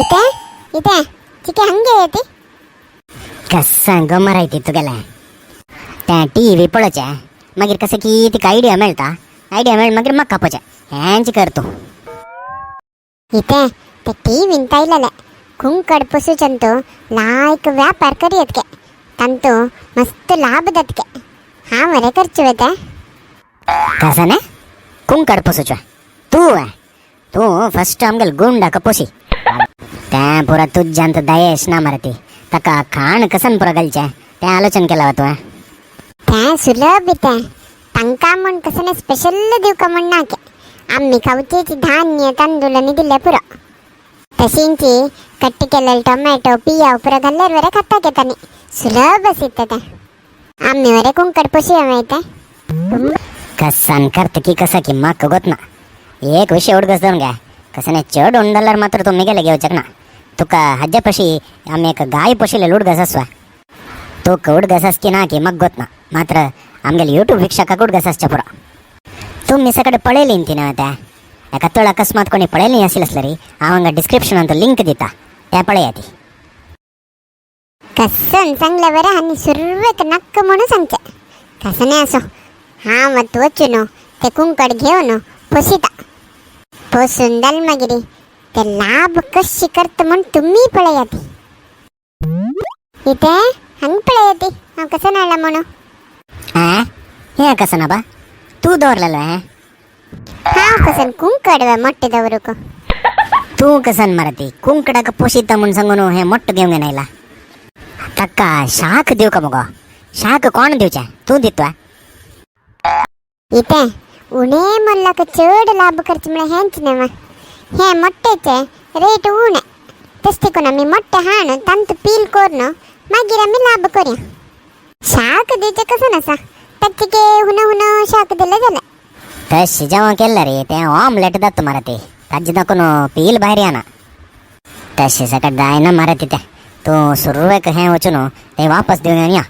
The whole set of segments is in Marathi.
इथे इथे चिके हंगे येते कसं गमर आहे तुगेला त्या टी व्ही पळोच्या मागीर कसं की तिका आयडिया मेळटा आयडिया मेळ मागीर म्हाका कापोच्या हेंच करतो इथे ते टीव्हीन तायलेले कुंकड पशुचंतु लायक व्यापार करियत के तंतु मस्त लाभ दत के हाँ मरे खर्च वेते कसं ने कुंकड पोसूच्या तू फस्ट आमगेल गुंडाक पोशी त्या पुरा तुज्यांत दयेश ना मरती तका खाण कसन पुरा घालचे ते आलोचन केला तू ते सुलभ इथे तांका म्हण कसने स्पेशल दिव का म्हण नाके आम्ही खावचेची धान्य तांदूळ दिले पुरो तशींची कट्टी केलेले टोमॅटो पिया पुरा घाल्ल्यार वरे खाता घेतानी सुलभ सिद्ध ते आम्ही वरे कुंकड पोशी माहिती कसन करत की कसं की म्हाका गोतना एक विषय उडगस जाऊन घ्या कसं चढ उंडल्यार मात्र तुम्ही गेले घेवचक ना तुका हज्या पशी आम्ही एक गाय पोशिले उडगस असवा तू उडगस असकी ना की मग गोतना मात्र आमगेले यूट्यूब वीक्षकाक उडगस असच्या पुरा तुम्ही सगळे पळयली ती ना त्या एका तळ अकस्मात कोणी पळयली असेल असलं हांव डिस्क्रिप्शन अंतू लिंक दिता त्या पळया ती कसन चांगल्या बरं आणि सुरवेक नक्क म्हणून सांगते कसं नाही असो हा मत वचून ते कुंकड घेऊन पोसिता पोसून दल मागिरी ते लाभ कशी करत म्हणून तुम्ही पळयाती इथे हंग पळयाती हांव कसं नाळला म्हणून हे कसं ना बा तू दवरलेलो हांव कसन कुंकड मोठे दवरूक तू कसन मरती कुंकडाक पोशिता म्हणून सांगून हे मोठं घेऊन नायला तक्का शाक देऊ का मगो शाक कोण दिवचे तू दितवा इथे उणे मल्लाक चड लाभ खर्च मिळे हेंच नेवा हे मोठेचे रेट उणे तस्ते कोण आम्ही मोठे हाण तंत पील कोरन मागीर आम्ही लाभ करूया शाक दिवचे कसं नसा तच्चिके हुन शाक दिले जाले तशी जेव्हा केलं रे ते ऑमलेट जातो मराठी ताजी दाखवून पील बाहेर या तशी सकट जाय ना मराठी ते तू सुरवेक हे वचून ते वापस देऊन या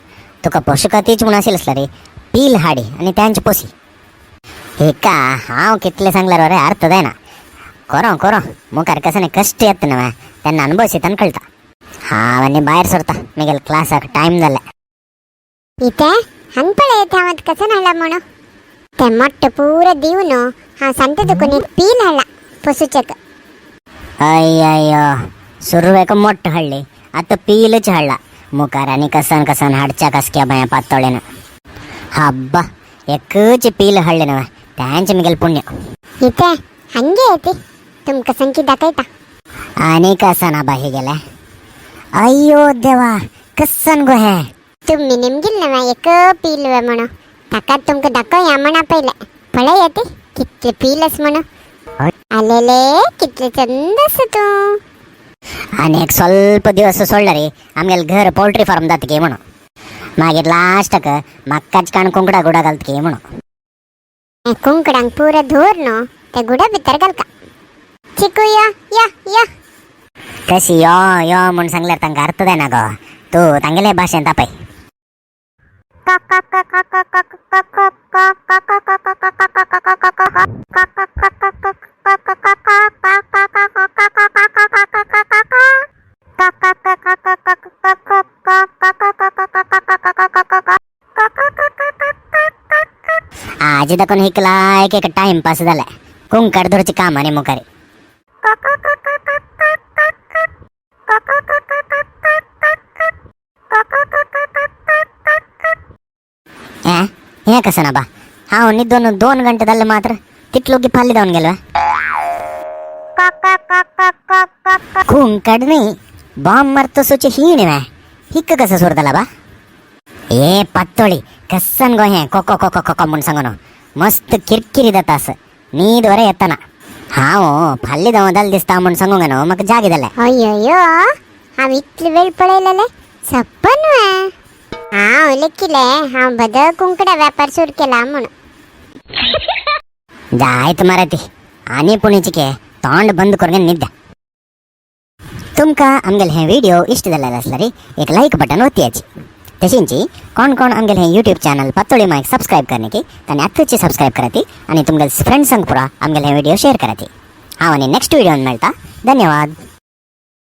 तुका पोषका तीच म्हणून असेल रे पील हाडी आणि त्यांची पोसी हे का हांव कितले सांगल्यार रे अर्थ जाय ना करो मुखार कसं कष्ट येत ना त्यांना अनुभवशी तन कळता हांव आनी भायर सरता म्हगेल क्लासाक टायम जाला इथे हंग पळे येते कसं नाळला म्हणून ते मोठे पूर दिवन हा सांगते तुकून एक पील हाडला पशुचक अय्यो सुरवेक मोठ हळ्ळी आता पीलच हळ्ळा मुखार आनी कसन हाडच्या कसक्या बाया पातोळेन हब्बा एकच पील हळ्ळे नव त्यांचे मिगेल पुण्य इथे हंगे येते तुमका संकी दाखयता आणि कसन बा हे गेल्या अय्यो देवा कसन गो हे तुम्ही निमगिल ना एक पील वे म्हणून ताका तुमका दाखवया म्हणा पहिले पळे येते कितले पीलस म्हणून आलेले कितले चंदस तू आणि एक स्वल्प दिवस सोडला रे आमगेल घर पोल्ट्री फार्म जात गे म्हणून मागीर लास्टक मक्काच काण कुंकडा गुडा घालत गे म्हणून कुंकडांक पुरा धोर नो ते गुडा भितर घालका चिकू या कशी यो म्हणून सांगल्यार तांकां अर्थ जायना गो तू तांगेले भाशेंत आपय आज दाखवून हिकला एक टाइमपास झाला कुंकड धरची काम आणि मुखारी हे कसं ना बा हांव न्ही दोन घंटे जाले मात्र तितलो की फाल्ली जाऊन गेलो कुंकड न्ही बॉम्ब मारतो सोचे ही न्ही हिक्क कसं सोडतला बा ए पातोळी कसन गो हे कोको कोको कोको म्हणून सांगून मस्त किरकिरी जाता असं नीद वरे येताना हांव फाल्ली जाऊन जाल दिसता म्हणून सांगूंक न्हू म्हाका जागे जाले अय्यो हांव इतले वेळ पळयलेले सप्पन हांव लेखिले हांव बद कुंकडा व्यापार सुरू केला म्हणून जायत मराठी आणि पुणेची के तोंड बंद करून निद्या तुमकां आमगेले हे व्हिडिओ इष्ट जालेले आसल्यार एक लाईक बटन ओतियाची तशींची कोण आमगेले हे यूट्यूब चॅनल पातोळी मायक सबस्क्राईब करण्याकी तांणी आत्ताची सबस्क्राईब कराती आणि तुमगेले फ्रेंड्सांक पुरा आमगेले हे व्हिडिओ शेअर कराती हांव आनी नेक्स्ट व्हिडिओन मेळटा धन्यवाद.